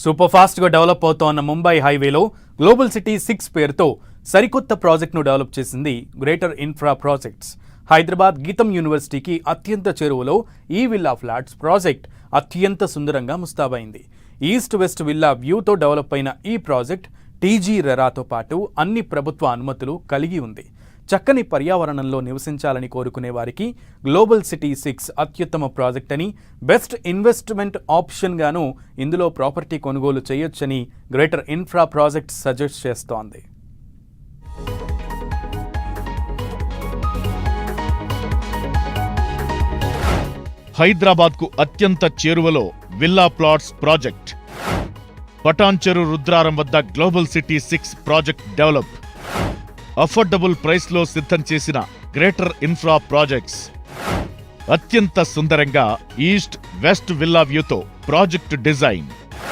Super ఫాస్ట్గా develop అవుతోన్న Mumbai హైవేలో global city 6 పేరుతో సరికొత్త ప్రాజెక్టును డెవలప్ చేసింది గ్రేటర్ ఇన్ఫ్రా ప్రాజెక్ట్స్. హైదరాబాద్ గీతం యూనివర్సిటీకి అత్యంత చేరువలో ఈ విల్లా ఫ్లాట్స్ ప్రాజెక్ట్ అత్యంత సుందరంగా ముస్తాబైంది. ఈస్ట్ వెస్ట్ విల్లా వ్యూతో డెవలప్ అయిన ఈ ప్రాజెక్ట్ టీజీ రెరాతో పాటు అన్ని ప్రభుత్వ అనుమతులు కలిగి ఉంది. చక్కని పర్యావరణంలో నివసించాలని కోరుకునే వారికి గ్లోబల్ సిటీ 6 అత్యుత్తమ ప్రాజెక్ట్ అని, బెస్ట్ ఇన్వెస్ట్మెంట్ ఆప్షన్ గాను ఇందులో ప్రాపర్టీ కొనుగోలు చేయొచ్చని గ్రేటర్ ఇన్ఫ్రా ప్రాజెక్ట్ సజెస్ట్ చేస్తోంది. హైదరాబాద్కు అత్యంత చేరువలో villa plots project. Patancheru Rudraram వద్ద global city 6 project develop. Affordable ప్రైస్లో సిద్ధం చేసిన గ్రేటర్ ఇన్ఫ్రా ప్రాజెక్ట్స్. అత్యంత సుందరంగా ఈస్ట్ వెస్ట్ విల్లా వ్యూతో ప్రాజెక్ట్ డిజైన్.